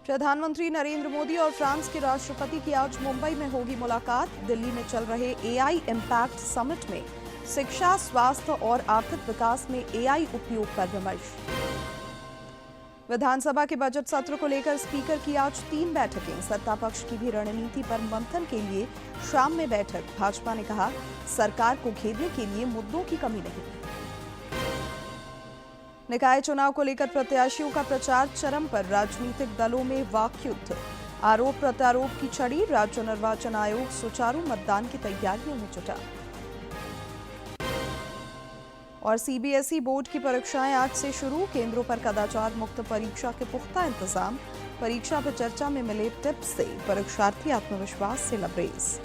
प्रधानमंत्री नरेंद्र मोदी और फ्रांस के राष्ट्रपति की आज मुंबई में होगी मुलाकात। दिल्ली में चल रहे एआई इम्पैक्ट समिट में शिक्षा, स्वास्थ्य और आर्थिक विकास में एआई उपयोग पर विमर्श। विधानसभा के बजट सत्र को लेकर स्पीकर की आज 3 बैठकें। सत्ता पक्ष की भी रणनीति पर मंथन के लिए शाम में बैठक। भाजपा ने कहा, सरकार को घेरने के लिए मुद्दों की कमी नहीं। निकाय चुनाव को लेकर प्रत्याशियों का प्रचार चरम पर। राजनीतिक दलों में वाकयुद्ध, आरोप प्रत्यारोप की छड़ी। राज्य निर्वाचन आयोग सुचारू मतदान की तैयारियों में जुटा। और सीबीएसई बोर्ड की परीक्षाएं आज से शुरू। केंद्रों पर कदाचार मुक्त परीक्षा के पुख्ता इंतजाम। परीक्षा पर चर्चा में मिले टिप्स से परीक्षार्थी आत्मविश्वास से लबरेज।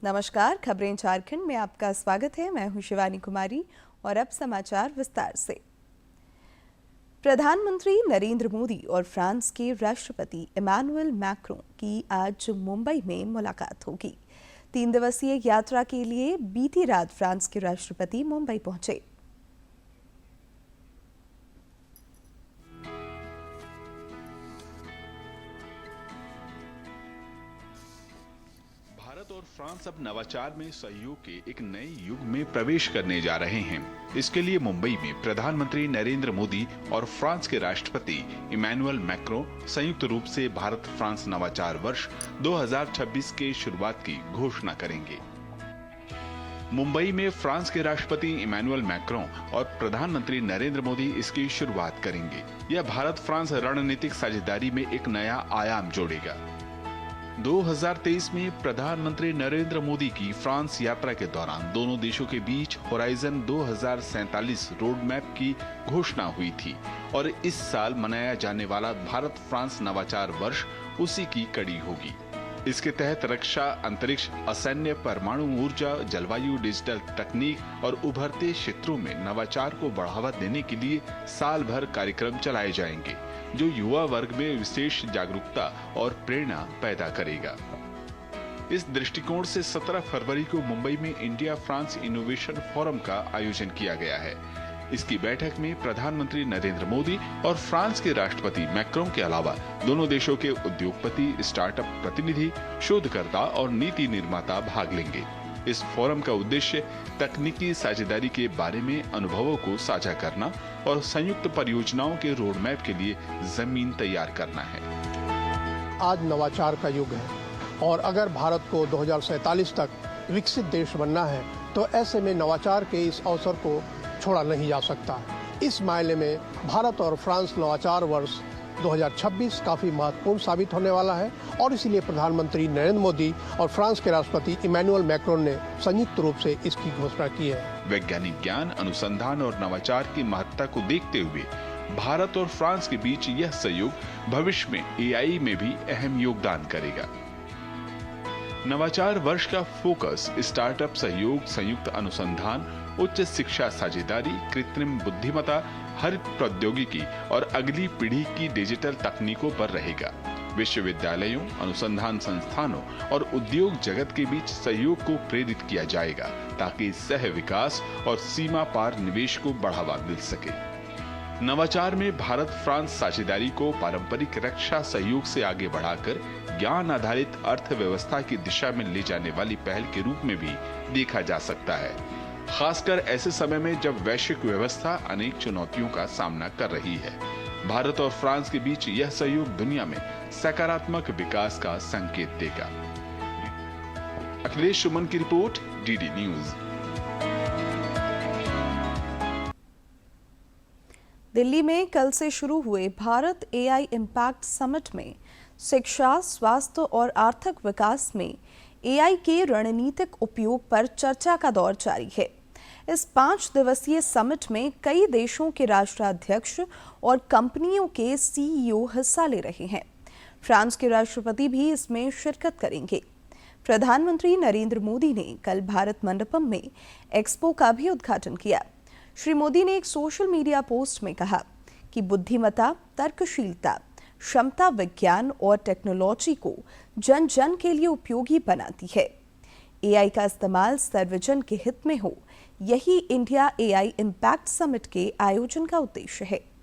नमस्कार, खबरें झारखंड में आपका स्वागत है। मैं हूं शिवानी कुमारी और अब समाचार विस्तार से। प्रधानमंत्री नरेंद्र मोदी और फ्रांस के राष्ट्रपति इमैनुअल मैक्रों की आज मुंबई में मुलाकात होगी। 3 दिवसीय यात्रा के लिए बीती रात फ्रांस के राष्ट्रपति मुंबई पहुंचे। भारत और फ्रांस अब नवाचार में सहयोग के एक नए युग में प्रवेश करने जा रहे हैं। इसके लिए मुंबई में प्रधानमंत्री नरेंद्र मोदी और फ्रांस के राष्ट्रपति इमैनुअल मैक्रों संयुक्त रूप से भारत फ्रांस नवाचार वर्ष 2026 के शुरुआत की घोषणा करेंगे। मुंबई में फ्रांस के राष्ट्रपति इमैनुअल मैक्रों और प्रधानमंत्री नरेंद्र मोदी इसकी शुरुआत करेंगे। यह भारत फ्रांस रणनीतिक साझेदारी में एक नया आयाम जोड़ेगा। 2023 में प्रधानमंत्री नरेंद्र मोदी की फ्रांस यात्रा के दौरान दोनों देशों के बीच होराइजन 2047 रोड मैप की घोषणा हुई थी और इस साल मनाया जाने वाला भारत फ्रांस नवाचार वर्ष उसी की कड़ी होगी। इसके तहत रक्षा, अंतरिक्ष, असैन्य, परमाणु ऊर्जा, जलवायु, डिजिटल तकनीक और उभरते क्षेत्रों में नवाचार को बढ़ावा देने के लिए साल भर कार्यक्रम चलाए जाएंगे, जो युवा वर्ग में विशेष जागरूकता और प्रेरणा पैदा करेगा। इस दृष्टिकोण से 17 फरवरी को मुंबई में इंडिया फ्रांस इनोवेशन फोरम का आयोजन किया गया है। इसकी बैठक में प्रधानमंत्री नरेंद्र मोदी और फ्रांस के राष्ट्रपति मैक्रों के अलावा दोनों देशों के उद्योगपति, स्टार्टअप प्रतिनिधि, शोधकर्ता और नीति निर्माता भाग लेंगे। इस फोरम का उद्देश्य तकनीकी साझेदारी के बारे में अनुभवों को साझा करना और संयुक्त परियोजनाओं के रोड मैप के लिए जमीन तैयार करना है। आज नवाचार का युग है और अगर भारत को 2047 तक विकसित देश बनना है तो ऐसे में नवाचार के इस अवसर को छोड़ा नहीं जा सकता। इस मायने में भारत और फ्रांस नवाचार वर्ष 2026 काफी महत्वपूर्ण साबित होने वाला है और इसीलिए प्रधानमंत्री नरेंद्र मोदी और फ्रांस के राष्ट्रपति इमैनुअल मैक्रों ने संयुक्त रूप से इसकी घोषणा की है। वैज्ञानिक ज्ञान, अनुसंधान और नवाचार की महत्ता को देखते हुए भारत और फ्रांस के बीच यह सहयोग भविष्य में एआई में भी अहम योगदान करेगा। नवाचार वर्ष का फोकस स्टार्टअप सहयोग, संयुक्त अनुसंधान, उच्च शिक्षा साझेदारी, कृत्रिम बुद्धिमत्ता, हरित प्रौद्योगिकी और अगली पीढ़ी की डिजिटल तकनीकों पर रहेगा। विश्वविद्यालयों, अनुसंधान संस्थानों और उद्योग जगत के बीच सहयोग को प्रेरित किया जाएगा ताकि सह विकास और सीमा पार निवेश को बढ़ावा मिल सके। नवाचार में भारत फ्रांस साझेदारी को पारंपरिक रक्षा सहयोग से आगे बढ़ाकर ज्ञान आधारित अर्थव्यवस्था की दिशा में ले जाने वाली पहल के रूप में भी देखा जा सकता है, खासकर ऐसे समय में जब वैश्विक व्यवस्था अनेक चुनौतियों का सामना कर रही है। भारत और फ्रांस के बीच यह सहयोग दुनिया में सकारात्मक विकास का संकेत देगा। अखिलेश सुमन की रिपोर्ट, डीडी न्यूज। दिल्ली में कल से शुरू हुए भारत एआई इम्पैक्ट समिट में शिक्षा, स्वास्थ्य और आर्थिक विकास में एआई के रणनीतिक उपयोग पर चर्चा का दौर जारी है। इस 5 दिवसीय समिट में कई देशों के राष्ट्राध्यक्ष और कंपनियों के सीईओ हिस्सा ले रहे हैं। फ्रांस के राष्ट्रपति भी इसमें शिरकत करेंगे। प्रधानमंत्री नरेंद्र मोदी ने कल भारत मंडपम में एक्सपो का भी उद्घाटन किया। श्री मोदी ने एक सोशल मीडिया पोस्ट में कहा कि बुद्धिमत्ता, तर्कशीलता, क्षमता विज्ञान और टेक्नोलॉजी को जन जन के लिए उपयोगी बनाती है। एआई का इस्तेमाल सर्वजन के हित में हो, यही इंडिया एआई इम्पैक्ट समिट के आयोजन का उद्देश्य है।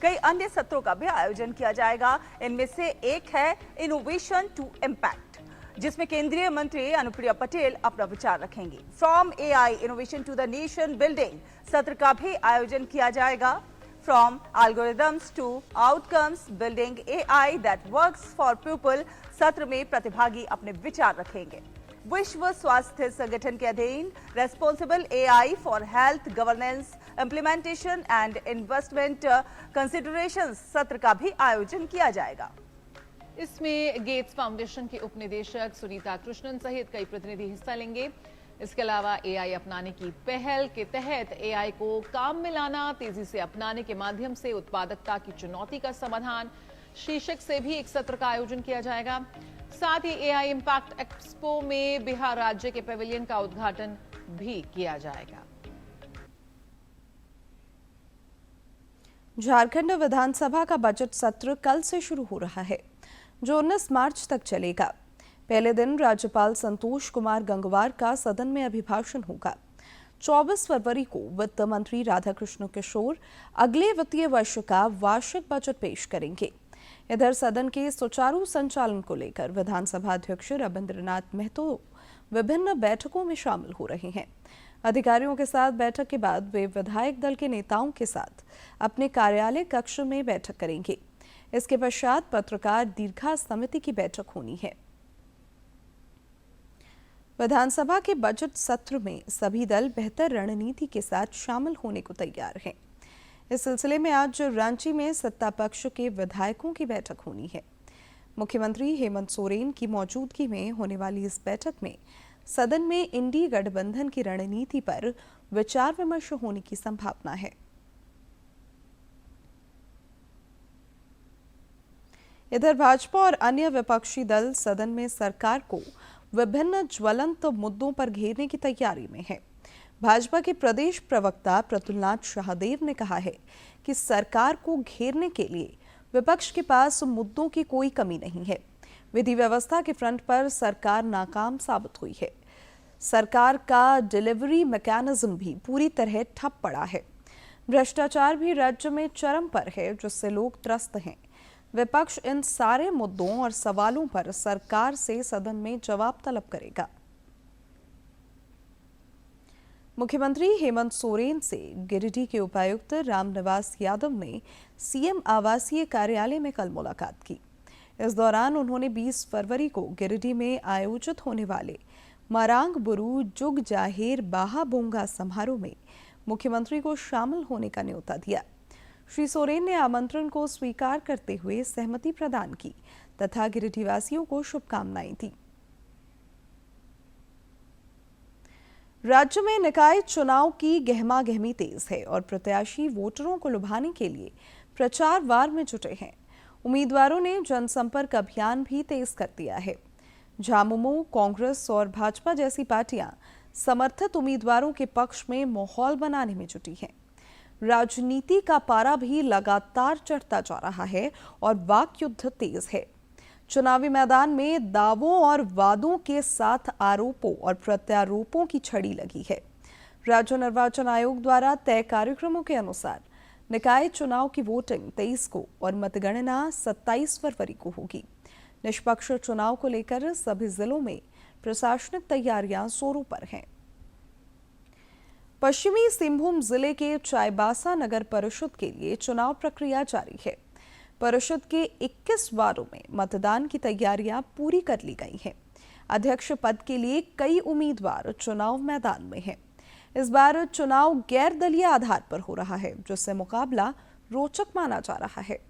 कई अन्य सत्रों का भी आयोजन किया जाएगा। इनमें से एक है इनोवेशन टू इम्पैक्ट, जिसमें केंद्रीय मंत्री अनुप्रिया पटेल अपना विचार रखेंगी। From AI innovation to the nation building सत्र का भी आयोजन किया जाएगा। From algorithms to outcomes building AI that works for people सत्र में प्रतिभागी अपने विचार रखेंगे। विश्व स्वास्थ्य संगठन के अधीन responsible AI for health governance implementation and investment considerations सत्र का भी आयोजन किया जाएगा। इसमें गेट्स फाउंडेशन के उपनिदेशक सुनीता कृष्णन सहित कई प्रतिनिधि हिस्सा लेंगे। इसके अलावा एआई अपनाने की पहल के तहत एआई को काम में लाना, तेजी से अपनाने के माध्यम से उत्पादकता की चुनौती का समाधान शीर्षक से भी एक सत्र का आयोजन किया जाएगा। साथ ही एआई इम्पैक्ट एक्सपो में बिहार राज्य के पेविलियन का उद्घाटन भी किया जाएगा। झारखंड विधानसभा का बजट सत्र कल से शुरू हो रहा है, जो 19 मार्च तक चलेगा। पहले दिन राज्यपाल संतोष कुमार गंगवार का सदन में अभिभाषण होगा। 24 फरवरी को वित्त मंत्री राधाकृष्ण किशोर अगले वित्तीय वर्ष का वार्षिक बजट पेश करेंगे। इधर सदन के सुचारू संचालन को लेकर विधानसभा अध्यक्ष रविंद्रनाथ महतो विभिन्न बैठकों में शामिल हो रहे हैं। अधिकारियों के साथ बैठक के बाद वे विधायक दल के नेताओं के साथ अपने कार्यालय कक्ष में बैठक करेंगे। इसके पश्चात पत्रकार दीर्घा समिति की बैठक होनी है। विधानसभा के बजट सत्र में सभी दल बेहतर रणनीति के साथ शामिल होने को तैयार हैं। इस सिलसिले में आज रांची में सत्ता पक्ष के विधायकों की बैठक होनी है। मुख्यमंत्री हेमंत सोरेन की मौजूदगी में होने वाली इस बैठक में सदन में इंडी गठबंधन की रणनीति पर विचार विमर्श होने की संभावना है। इधर भाजपा और अन्य विपक्षी दल सदन में सरकार को विभिन्न ज्वलंत मुद्दों पर घेरने की तैयारी में है। भाजपा के प्रदेश प्रवक्ता प्रतुलनाथ शाहदेव ने कहा है कि सरकार को घेरने के लिए विपक्ष के पास मुद्दों की कोई कमी नहीं है। विधि व्यवस्था के फ्रंट पर सरकार नाकाम साबित हुई है। सरकार का डिलीवरी मैकेनिज्म भी पूरी तरह ठप पड़ा है। भ्रष्टाचार भी राज्य में चरम पर है, जिससे लोग त्रस्त हैं। विपक्ष इन सारे मुद्दों और सवालों पर सरकार से सदन में जवाब तलब करेगा। मुख्यमंत्री हेमंत सोरेन से गिरिडीह के उपायुक्त रामनिवास यादव ने सीएम आवासीय कार्यालय में कल मुलाकात की। इस दौरान उन्होंने 20 फरवरी को गिरिडीह में आयोजित होने वाले मरांग बुरू जुग जाहिर बाहा बोंगा समारोह में मुख्यमंत्री को शामिल होने का न्योता दिया। श्री सोरेन ने आमंत्रण को स्वीकार करते हुए सहमति प्रदान की तथा गिरिडीहवासियों को शुभकामनाएं दी। राज्य में निकाय चुनाव की गहमागहमी तेज है और प्रत्याशी वोटरों को लुभाने के लिए प्रचार वार में जुटे हैं। उम्मीदवारों ने जनसंपर्क अभियान भी तेज कर दिया है। झामुमो, कांग्रेस और भाजपा जैसी पार्टियां समर्थित उम्मीदवारों के पक्ष में माहौल बनाने में जुटी हैं। राजनीति का पारा भी लगातार चढ़ता जा रहा है और वाक युद्ध तेज है। चुनावी मैदान में दावों और वादों के साथ आरोपों और प्रत्यारोपों की छड़ी लगी है। राज्य निर्वाचन आयोग द्वारा तय कार्यक्रमों के अनुसार निकाय चुनाव की वोटिंग 23 को और मतगणना 27 फरवरी को होगी। निष्पक्ष चुनाव को लेकर सभी जिलों में प्रशासनिक तैयारियां जोरों पर हैं। पश्चिमी सिंहभूम जिले के चाईबासा नगर परिषद के लिए चुनाव प्रक्रिया जारी है। परिषद के 21 वार्डों में मतदान की तैयारियां पूरी कर ली गई हैं। अध्यक्ष पद के लिए कई उम्मीदवार चुनाव मैदान में हैं। इस बार चुनाव गैर दलीय आधार पर हो रहा है, जिससे मुकाबला रोचक माना जा रहा है।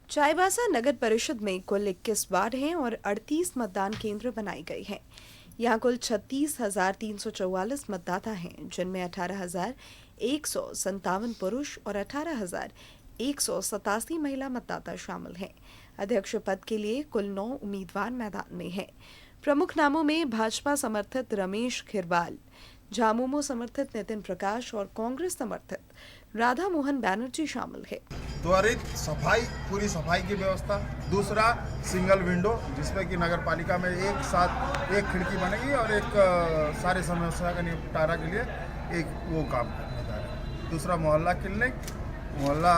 चाईबासा नगर परिषद में कुल 21 वार्ड हैं और 38 मतदान केंद्र बनाए गए हैं। यहाँ कुल 36,344 मतदाता हैं, जिनमें 18,157 पुरुष और 18,000 187 महिला मतदाता शामिल हैं। अध्यक्ष पद के लिए कुल 9 उम्मीदवार मैदान में हैं। प्रमुख नामों में भाजपा समर्थित रमेश घिरवाल, झामुमो समर्थित नितिन प्रकाश और कांग्रेस समर्थित राधा मोहन बैनर्जी शामिल है। त्वरित सफाई, पूरी सफाई की व्यवस्था। दूसरा, सिंगल विंडो, जिसमें कि नगर पालिका में एक साथ एक खिड़की बनेगी और एक सारे समस्या का निपटारा के लिए एक वो काम करने है। दूसरा, मोहल्ला क्लिनिक, मोहल्ला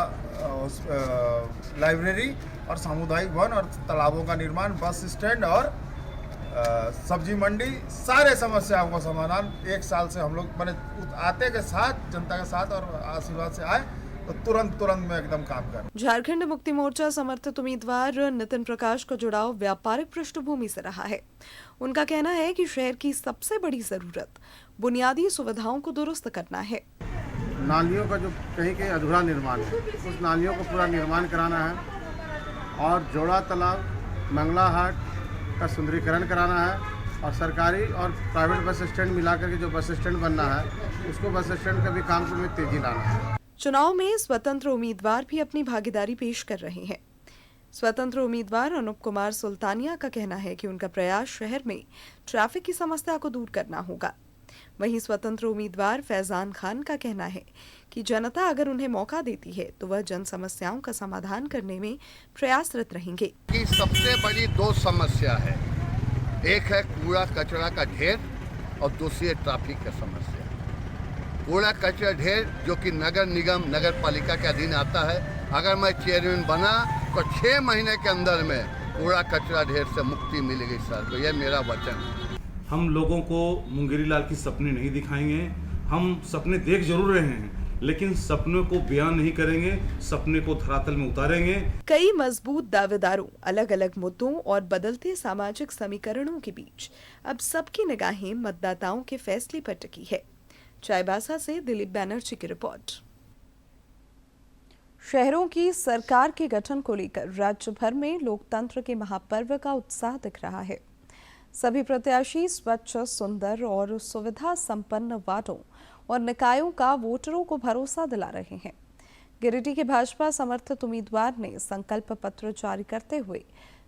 लाइब्रेरी और सामुदायिक भवन और तालाबों का निर्माण, बस स्टैंड और सब्जी मंडी, सारे समस्याओं का समाधान। एक साल से हम लोग मैंने आते के साथ, जनता के साथ और आशीर्वाद से आए तो तुरंत में एकदम काम कर। झारखंड मुक्ति मोर्चा समर्थित उम्मीदवार नितिन प्रकाश का जुड़ाव व्यापारिक पृष्ठभूमि से रहा है। उनका कहना है कि शहर की सबसे बड़ी जरूरत बुनियादी सुविधाओं को दुरुस्त करना है। नालियों का जो कहीं कहीं अधूरा निर्माण है, उस नालियों को पूरा निर्माण कराना है और जोड़ा तालाब, मंगला हाट का सुंदरीकरण कराना है और सरकारी और प्राइवेट बस स्टैंड मिलाकर के जो बस स्टैंड बनना है, उसको बस स्टैंड का भी काम में तेजी लाना है। चुनाव में स्वतंत्र उम्मीदवार भी अपनी भागीदारी पेश कर रहे हैं। स्वतंत्र उम्मीदवार अनुप कुमार सुल्तानिया का कहना है कि उनका प्रयास शहर में ट्रैफिक की समस्या को दूर करना होगा। वहीं स्वतंत्र उम्मीदवार फैजान खान का कहना है कि जनता अगर उन्हें मौका देती है तो वह जन समस्याओं का समाधान करने में प्रयासरत रहेंगे। कि सबसे बड़ी 2 समस्या है, एक है कूड़ा कचरा का ढेर और दूसरी है ट्रैफिक का समस्या। कूड़ा कचरा ढेर जो कि नगर निगम, नगर पालिका के अधीन आता है, अगर मैं चेयरमैन बना तो 6 महीने के अंदर में कूड़ा कचरा ढेर से मुक्ति मिलेगी सर, तो यह मेरा वचन है। हम लोगों को मुंगेरी लाल की सपने नहीं दिखाएंगे। हम सपने देख जरूर रहे हैं, लेकिन सपनों को बयान नहीं करेंगे, सपने को धरातल में उतारेंगे। कई मजबूत दावेदारों, अलग अलग मुद्दों और बदलते सामाजिक समीकरणों के बीच अब सबकी निगाहें मतदाताओं के फैसले पर टिकी है। चाईबासा से दिलीप बैनर्जी की रिपोर्ट। शहरों की सरकार के गठन को लेकर राज्य भर में लोकतंत्र के महापर्व का उत्साह दिख रहा है। सभी प्रत्याशी स्वच्छ, सुंदर और सुविधा संपन्न वार्डों और निकायों का वोटरों को भरोसा दिला रहे हैं। गिरिडीह के भाजपा समर्थित उम्मीदवार ने संकल्प पत्र जारी करते हुए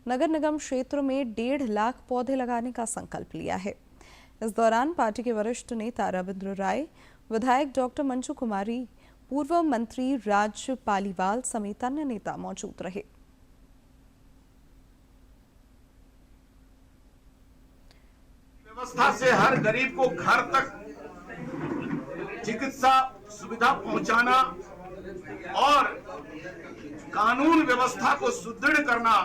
नगर निगम क्षेत्र में 1.5 लाख पौधे लगाने का संकल्प लिया है। इस दौरान पार्टी के वरिष्ठ नेता रविंद्र राय, विधायक डॉक्टर मंजू कुमारी, पूर्व मंत्री राज पालीवाल समेत अन्य नेता मौजूद रहे। व्यवस्था से हर गरीब को घर तक चिकित्सा सुविधा पहुंचाना और कानून व्यवस्था को सुदृढ़ करना,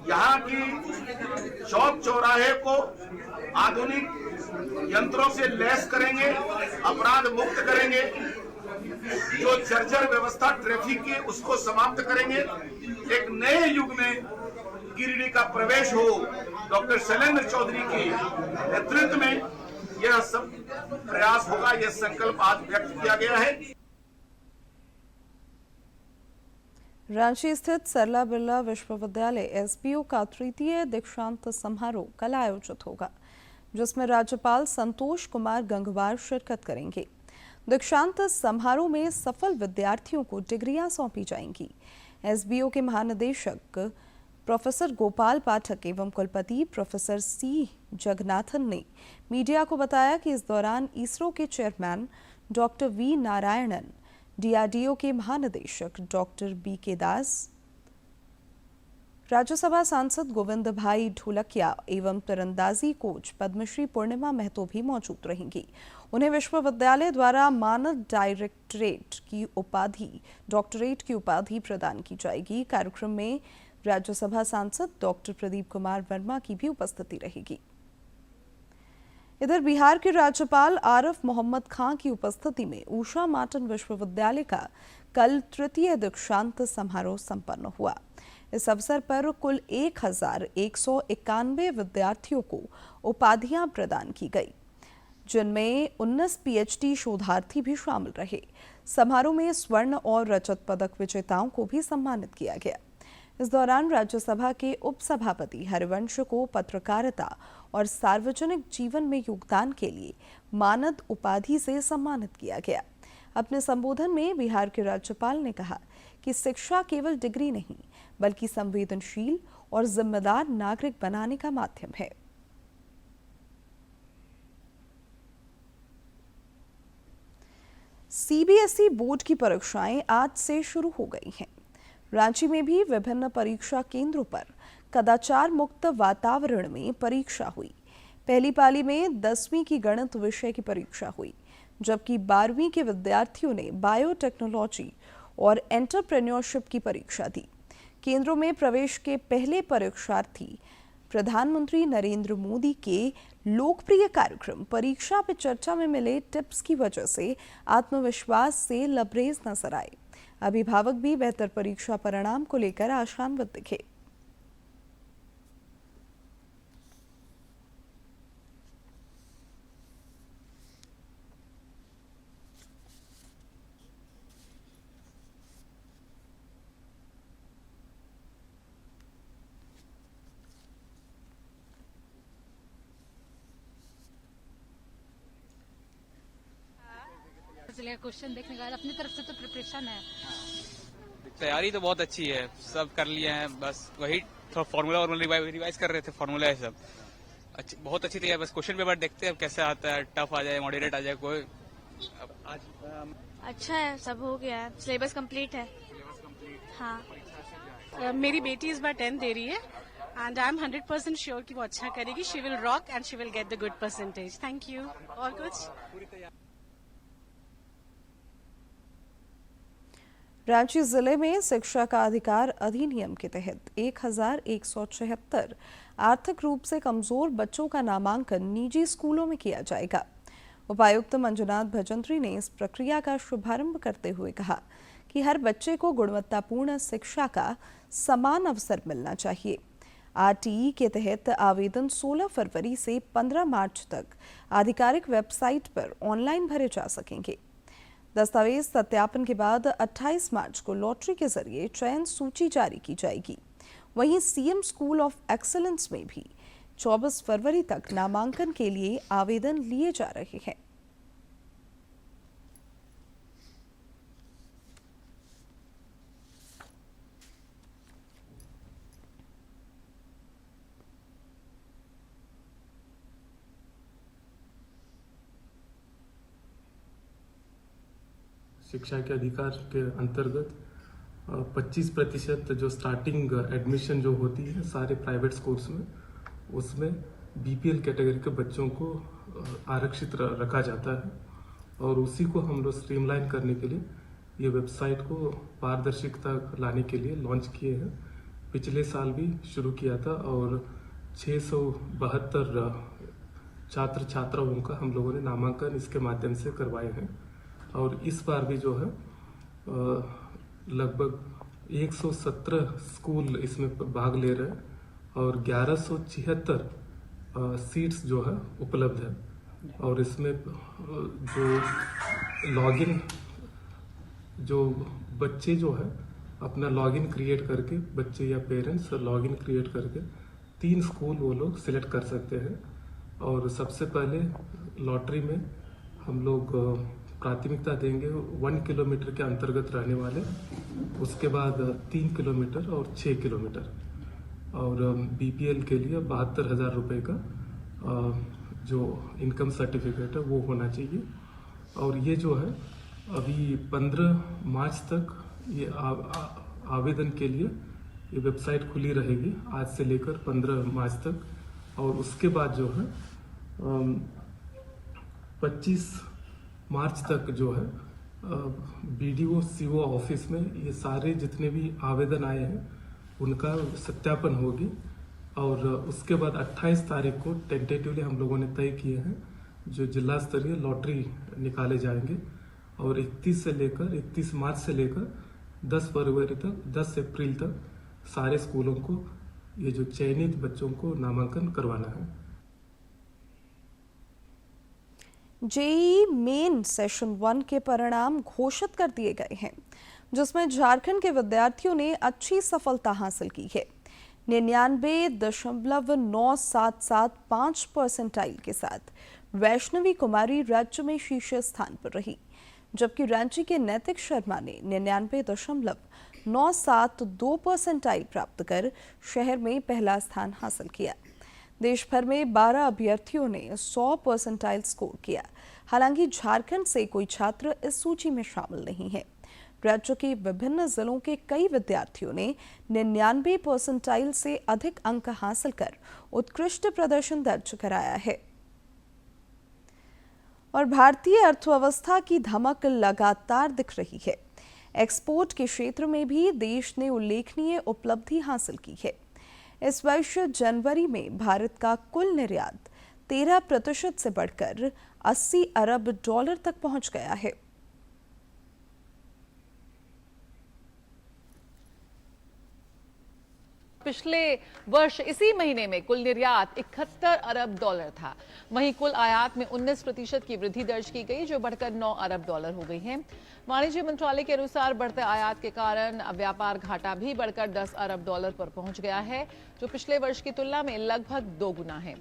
यहाँ की चौक चौराहे को आधुनिक यंत्रों से लैस करेंगे, अपराध मुक्त करेंगे, जो जर्जर व्यवस्था ट्रैफिक की उसको समाप्त करेंगे। एक नए युग में गिरिडीह का प्रवेश हो। डॉक्टर शैलेंद्र चौधरी के नेतृत्व में यह सब प्रयास होगा, यह संकल्प आज व्यक्त किया गया है। रांची स्थित सरला बिरला विश्वविद्यालय एसबीओ का 3य दीक्षांत समारोह कल आयोजित होगा, जिसमें राज्यपाल संतोष कुमार गंगवार शिरकत करेंगे। दीक्षांत समारोह में सफल विद्यार्थियों को डिग्रियां सौंपी जाएंगी। एसबीओ के महानिदेशक प्रोफेसर गोपाल पाठक एवं कुलपति प्रोफेसर सी जगन्नाथन ने मीडिया को बताया कि इस दौरान इसरो के chairman doctor V Narayanan, DRDO के महानिदेशक डॉक्टर बीके दास, राज्यसभा सांसद गोविंद भाई ढोलकिया एवं तीरंदाजी कोच पद्मश्री पूर्णिमा महतो भी मौजूद रहेंगी। उन्हें विश्वविद्यालय द्वारा मानद डॉक्टरेट की उपाधि प्रदान की जाएगी। कार्यक्रम में राज्यसभा सांसद डॉक्टर प्रदीप कुमार वर्मा की भी उपस्थिति रहेगी। इधर बिहार के राज्यपाल आरिफ मोहम्मद खान की उपस्थिति में ऊषा मार्टन विश्वविद्यालय का कल 3य दीक्षांत समारोह संपन्न हुआ। इस अवसर पर कुल 1191 विद्यार्थियों को उपाधियां प्रदान की गई, जिनमें 19 पीएचडी शोधार्थी भी शामिल रहे। समारोह में स्वर्ण और रजत पदक विजेताओं को भी सम्मानित किया गया। इस दौरान राज्यसभा के उपसभापति हरिवंश को पत्रकारिता और सार्वजनिक जीवन में योगदान के लिए मानद उपाधि से सम्मानित किया गया। अपने संबोधन में बिहार के राज्यपाल ने कहा कि शिक्षा केवल डिग्री नहीं बल्कि संवेदनशील और जिम्मेदार नागरिक बनाने का माध्यम है। सीबीएसई बोर्ड की परीक्षाएं आज से शुरू हो गई हैं। रांची में भी विभिन्न परीक्षा केंद्रों पर कदाचार मुक्त वातावरण में परीक्षा हुई। पहली पाली में 10वीं की गणित विषय की परीक्षा हुई, जबकि 12वीं के विद्यार्थियों ने बायोटेक्नोलॉजी और एंटरप्रेन्योरशिप की परीक्षा दी। केंद्रों में प्रवेश के पहले परीक्षार्थी प्रधानमंत्री नरेंद्र मोदी के लोकप्रिय कार्यक्रम परीक्षा पे चर्चा में मिले टिप्स की वजह से आत्मविश्वास से लबरेज नजर आए। अभिभावक भी बेहतर परीक्षा परिणाम को लेकर आशान्वित दिखे। क्वेश्चन देखने का अपनी तरफ से तो प्रिपरेशन है। तैयारी तो बहुत अच्छी है, सब कर लिए हैं, बस वही थोड़ा फार्मूला रिवाइज कर रहे थे, फार्मूला है सब बहुत अच्छी तैयारी। बस क्वेश्चन पेपर देखते हैं कैसे आता है, टफ आ जाए मॉडरेट आ जाए कोई। आज अच्छा है, सब हो गया है, सिलेबस कंप्लीट है। हाँ, मेरी बेटी इस बार 10th दे रही है एंड आई एम 100% श्योर कि वो अच्छा करेगी। She will rock and she will get the good percentage. Thank you. और कुछ रांची जिले में शिक्षा का अधिकार अधिनियम के तहत 1176 आर्थिक रूप से कमजोर बच्चों का नामांकन निजी स्कूलों में किया जाएगा। उपायुक्त मंजुनाथ भजंत्री ने इस प्रक्रिया का शुभारंभ करते हुए कहा कि हर बच्चे को गुणवत्तापूर्ण शिक्षा का समान अवसर मिलना चाहिए। आरटीई के तहत आवेदन 16 फरवरी से 15 मार्च तक आधिकारिक वेबसाइट पर ऑनलाइन भरे जा सकेंगे। दस्तावेज सत्यापन के बाद 28 मार्च को लॉटरी के जरिए चयन सूची जारी की जाएगी। वहीं सीएम स्कूल ऑफ एक्सीलेंस में भी 24 फरवरी तक नामांकन के लिए आवेदन लिए जा रहे हैं। शिक्षा के अधिकार के अंतर्गत 25% जो स्टार्टिंग एडमिशन जो होती है सारे प्राइवेट स्कूल्स में, उसमें बीपीएल कैटेगरी के बच्चों को आरक्षित रखा जाता है। और उसी को हम लोग स्ट्रीमलाइन करने के लिए ये वेबसाइट को पारदर्शिता लाने के लिए लॉन्च किए हैं। पिछले साल भी शुरू किया था और 672 छात्र छात्राओं का हम लोगों ने नामांकन इसके माध्यम से करवाए हैं। और इस बार भी जो है लगभग 117 स्कूल इसमें भाग ले रहे हैं और 1176 सीट्स जो है उपलब्ध है। और इसमें जो बच्चे जो है अपना लॉगिन क्रिएट करके, बच्चे या पेरेंट्स लॉगिन क्रिएट करके 3 स्कूल वो लोग सिलेक्ट कर सकते हैं। और सबसे पहले लॉटरी में हम लोग प्राथमिकता देंगे 1 किलोमीटर के अंतर्गत रहने वाले, उसके बाद 3 किलोमीटर और 6 किलोमीटर। और बीपीएल के लिए 72,000 रुपये का जो इनकम सर्टिफिकेट है वो होना चाहिए। और ये जो है अभी 15 मार्च तक ये आवेदन के लिए ये वेबसाइट खुली रहेगी, आज से लेकर 15 मार्च तक। और उसके बाद जो है 25 मार्च तक जो है बीडीओ सीओ ऑफिस में ये सारे जितने भी आवेदन आए हैं उनका सत्यापन होगी। और उसके बाद 28 तारीख को टेंटेटिवली हम लोगों ने तय किए हैं जो जिला स्तरीय लॉटरी निकाले जाएंगे। और 31 मार्च से लेकर 10 फरवरी तक, 10 अप्रैल तक सारे स्कूलों को ये जो चयनित बच्चों को नामांकन करवाना है। जेईई मेन सेशन 1 के परिणाम घोषित कर दिए गए हैं, जिसमें झारखंड के विद्यार्थियों ने अच्छी सफलता हासिल की है। 99.9775 परसेंटाइल के साथ वैष्णवी कुमारी राज्य में शीर्ष स्थान पर रही। जबकि रांची के नैतिक शर्मा ने 99.972% प्राप्त कर शहर में पहला स्थान हासिल किया। देश भर में 12 अभ्यर्थियों ने 100% स्कोर किया। हालांकि झारखंड से कोई छात्र इस सूची में शामिल नहीं है। राज्य के विभिन्न जिलों के कई विद्यार्थियों ने 99% से अधिक अंक हासिल कर उत्कृष्ट प्रदर्शन दर्ज कराया है। और भारतीय अर्थव्यवस्था की धमक लगातार दिख रही है। एक्सपोर्ट के क्षेत्र में भी देश ने उल्लेखनीय उपलब्धि हासिल की है। इस वर्ष जनवरी में भारत का कुल निर्यात 13% से बढ़कर 80 अरब डॉलर तक पहुंच गया है। पिछले वर्ष इसी महीने में कुल निर्यात 71 अरब डॉलर था। वहीं कुल आयात में 19% की वृद्धि दर्ज की गई, जो बढ़कर 9 अरब डॉलर हो गई है। वाणिज्य मंत्रालय के अनुसार बढ़ते आयात के कारण व्यापार घाटा भी बढ़कर 10 अरब डॉलर पर पहुंच गया है, जो पिछले वर्ष की तुलना में लगभग 2 गुना है।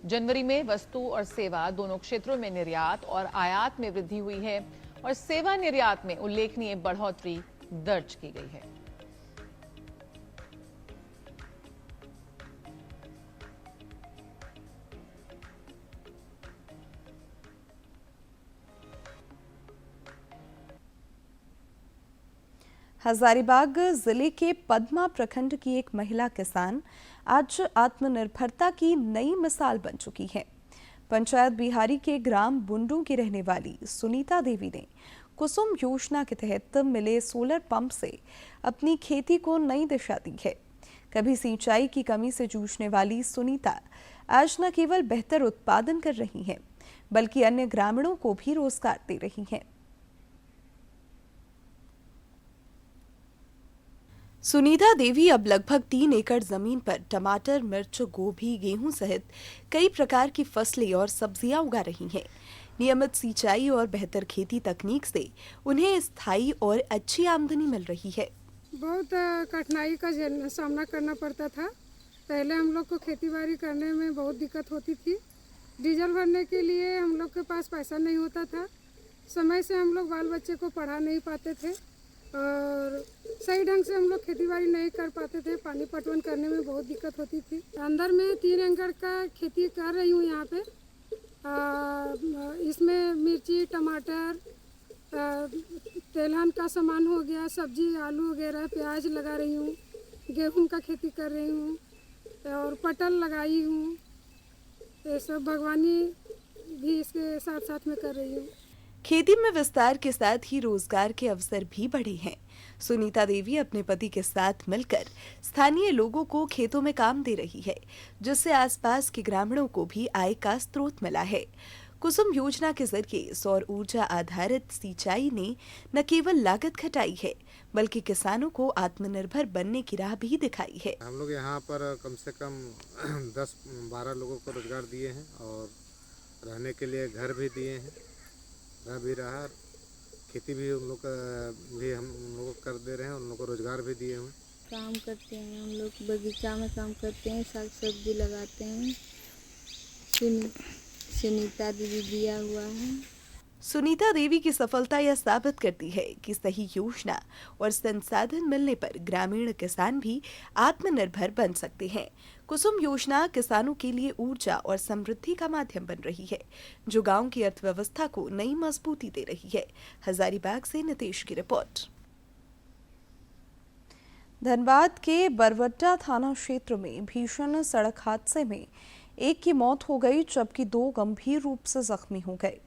जनवरी में वस्तु और सेवा दोनों क्षेत्रों में निर्यात और आयात में वृद्धि हुई है और सेवा निर्यात में उल्लेखनीय बढ़ोतरी दर्ज की गई है। हजारीबाग जिले के पद्मा प्रखंड की एक महिला किसान आज आत्मनिर्भरता की नई मिसाल बन चुकी है। पंचायत बिहारी के ग्राम बुंडू की रहने वाली सुनीता देवी ने कुसुम योजना के तहत मिले सोलर पंप से अपनी खेती को नई दिशा दी है। कभी सिंचाई की कमी से जूझने वाली सुनीता आज न केवल बेहतर उत्पादन कर रही हैं, बल्कि अन्य ग्रामीणों को भी रोजगार दे रही हैं। सुनीता देवी अब लगभग 3 एकड़ जमीन पर टमाटर, मिर्च, गोभी, गेहूं सहित कई प्रकार की फसलें और सब्जियां उगा रही हैं। नियमित सिंचाई और बेहतर खेती तकनीक से उन्हें स्थायी और अच्छी आमदनी मिल रही है। बहुत कठिनाई का सामना करना पड़ता था। पहले हम लोग को खेतीबाड़ी करने में बहुत दिक्कत होती थी। डीजल भरने के लिए हम लोग के पास पैसा नहीं होता था। समय से हम लोग बाल बच्चे को पढ़ा नहीं पाते थे और सही ढंग से हम लोग खेतीबाड़ी नहीं कर पाते थे। पानी पटवन करने में बहुत दिक्कत होती थी। अंदर में 3 एकड़ का खेती कर रही हूँ यहाँ पे। इसमें मिर्ची, टमाटर, तेलहन का सामान हो गया, सब्जी, आलू वगैरह, प्याज लगा रही हूँ। गेहूं का खेती कर रही हूँ और पटल लगाई हूँ। ये सब बागवानी भी इसके साथ साथ में कर रही हूँ। खेती में विस्तार के साथ ही रोजगार के अवसर भी बढ़े हैं। सुनीता देवी अपने पति के साथ मिलकर स्थानीय लोगों को खेतों में काम दे रही है, जिससे आसपास के ग्रामीणों को भी आय का स्रोत मिला है। कुसुम योजना के जरिए सौर ऊर्जा आधारित सिंचाई ने न केवल लागत घटाई है, बल्कि किसानों को आत्मनिर्भर बनने की राह भी दिखाई है। हम लोग यहाँ पर कम से कम 10-12 लोगों को रोजगार दिए हैं और रहने के लिए घर भी दिए हैं। रह भी रहा, खेती भी उन लोग भी हम लोग कर दे रहे हैं, उन लोग को रोजगार भी दिए हुए। काम करते हैं हम लोग, बगीचा में काम करते हैं, साग सब्जी लगाते हैं। सुनीता देवी दिया हुआ है। सुनीता देवी की सफलता यह साबित करती है कि सही योजना और संसाधन मिलने पर ग्रामीण किसान भी आत्मनिर्भर बन सकते हैं। कुसुम योजना किसानों के लिए ऊर्जा और समृद्धि का माध्यम बन रही है, जो गांव की अर्थव्यवस्था को नई मजबूती दे रही है। हजारीबाग से नितेश की रिपोर्ट। धनबाद के बरवड्डा थाना क्षेत्र में भीषण सड़क हादसे में एक की मौत हो गई, जबकि 2 गंभीर रूप से जख्मी हो गए।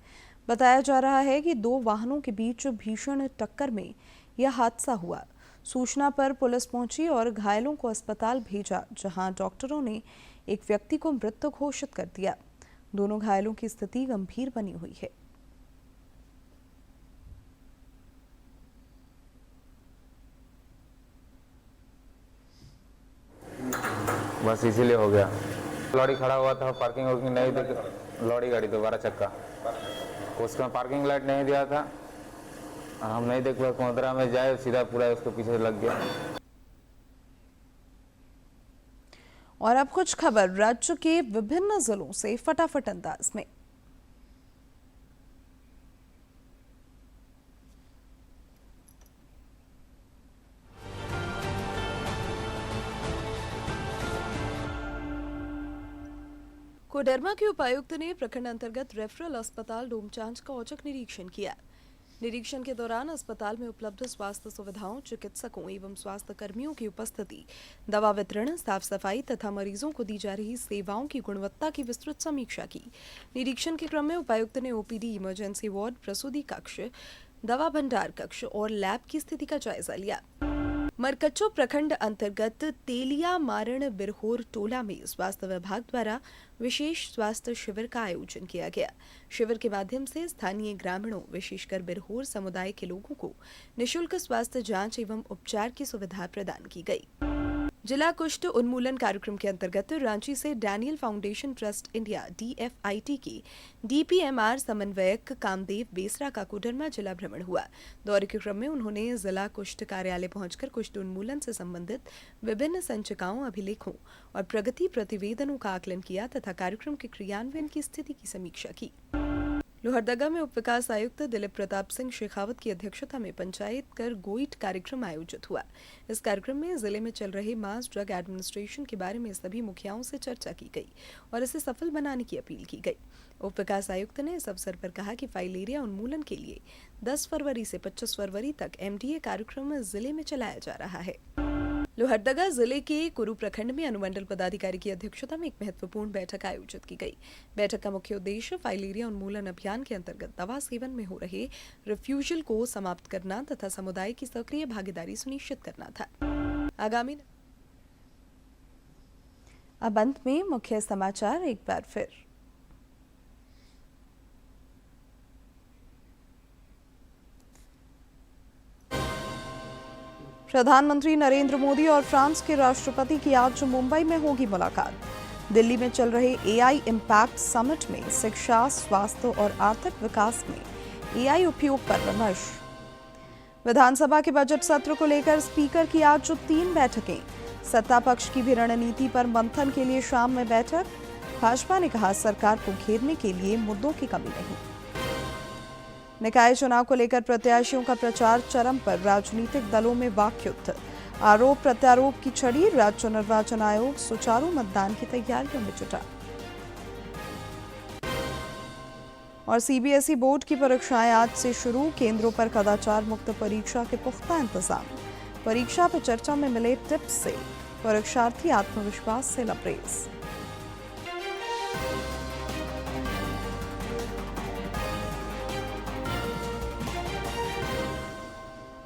बताया जा रहा है कि 2 वाहनों के बीच भीषण टक्कर में यह हादसा हुआ। सूचना पर पुलिस पहुंची और घायलों को अस्पताल भेजा, जहां डॉक्टरों ने एक व्यक्ति को मृत घोषित कर दिया। दोनों घायलों की स्थिति गंभीर बनी हुई है। बस इसीलिए हो गया। लॉरी खड़ा हुआ था, पार्किंग वार्किंग नहीं थी। लॉरी गाड़ी तो 12 चक्का, उसमें पार्किंग लाइट नहीं दिया था। हम नहीं देख पाए, कोंदरा में जाए सीधा पूरा उसके पीछे लग गया। और अब कुछ खबर राज्य के विभिन्न जिलों से फटाफट अंदाज में। कोडरमा के उपायुक्त ने प्रखंड अंतर्गत रेफरल अस्पताल डोमचांच का औचक निरीक्षण किया। निरीक्षण के दौरान अस्पताल में उपलब्ध स्वास्थ्य सुविधाओं, चिकित्सकों एवं स्वास्थ्य कर्मियों की उपस्थिति, दवा वितरण, साफ सफाई तथा मरीजों को दी जा रही सेवाओं की गुणवत्ता की विस्तृत समीक्षा की। निरीक्षण के क्रम में उपायुक्त ने ओपीडी, इमरजेंसी वार्ड, प्रसूति कक्ष, दवा भंडार कक्ष और लैब की स्थिति का जायजा लिया। मरकच्चो प्रखंड अंतर्गत तेलिया मारण बिरहोर टोला में स्वास्थ्य विभाग द्वारा विशेष स्वास्थ्य शिविर का आयोजन किया गया। शिविर के माध्यम से स्थानीय ग्रामीणों, विशेषकर बिरहोर समुदाय के लोगों को निःशुल्क स्वास्थ्य जांच एवं उपचार की सुविधा प्रदान की गई। जिला कुष्ठ उन्मूलन कार्यक्रम के अंतर्गत रांची से Daniel foundation trust India DFIT की DPMR समन्वयक कामदेव बेसरा का कोडरमा जिला भ्रमण हुआ। दौरे के क्रम में उन्होंने जिला कुष्ठ कार्यालय पहुंचकर कुष्ठ उन्मूलन से संबंधित विभिन्न संचिकाओं, अभिलेखों और प्रगति प्रतिवेदनों का आकलन किया तथा कार्यक्रम के क्रियान्वयन की स्थिति की समीक्षा की। लोहरदगा में उप विकास आयुक्त दिलीप प्रताप सिंह शेखावत की अध्यक्षता में पंचायत कर गोइट कार्यक्रम आयोजित हुआ। इस कार्यक्रम में जिले में चल रहे मास ड्रग एडमिनिस्ट्रेशन के बारे में सभी मुखियाओं से चर्चा की गई और इसे सफल बनाने की अपील की गई। उप विकास आयुक्त ने इस अवसर पर कहा कि फाइलेरिया उन्मूलन के लिए 10 फरवरी से 25 फरवरी तक MDA कार्यक्रम जिले में चलाया जा रहा है। लोहरदगा जिले के कुरु प्रखंड में अनुमंडल पदाधिकारी की अध्यक्षता में एक महत्वपूर्ण बैठक आयोजित की गई। बैठक का मुख्य उद्देश्य फाइलेरिया उन्मूलन अभियान के अंतर्गत दवा सेवन में हो रहे रिफ्यूजल को समाप्त करना तथा समुदाय की सक्रिय भागीदारी सुनिश्चित करना था। आगामी अब अंत में मुख्य समाचार एक बार फिर। प्रधानमंत्री नरेंद्र मोदी और फ्रांस के राष्ट्रपति की आज मुंबई में होगी मुलाकात। दिल्ली में चल रहे AI इम्पैक्ट समिट में शिक्षा, स्वास्थ्य और आर्थिक विकास में AI उपयोग पर विमर्श। विधानसभा के बजट सत्र को लेकर स्पीकर की आज 3 बैठकें। सत्ता पक्ष की भी रणनीति पर मंथन के लिए शाम में बैठक। भाजपा ने कहा सरकार को घेरने के लिए मुद्दों की कमी नहीं। निकाय चुनाव को लेकर प्रत्याशियों का प्रचार चरम पर, राजनीतिक दलों में वाकयुद्ध। आरोप प्रत्यारोप की छड़ी, राज्य निर्वाचन आयोग सुचारू मतदान की तैयारियों में जुटा। और CBSE बोर्ड की परीक्षाएं आज से शुरू, केंद्रों पर कदाचार मुक्त परीक्षा के पुख्ता इंतजाम। परीक्षा पर चर्चा में मिले टिप्स से परीक्षार्थी आत्मविश्वास से लबरेज।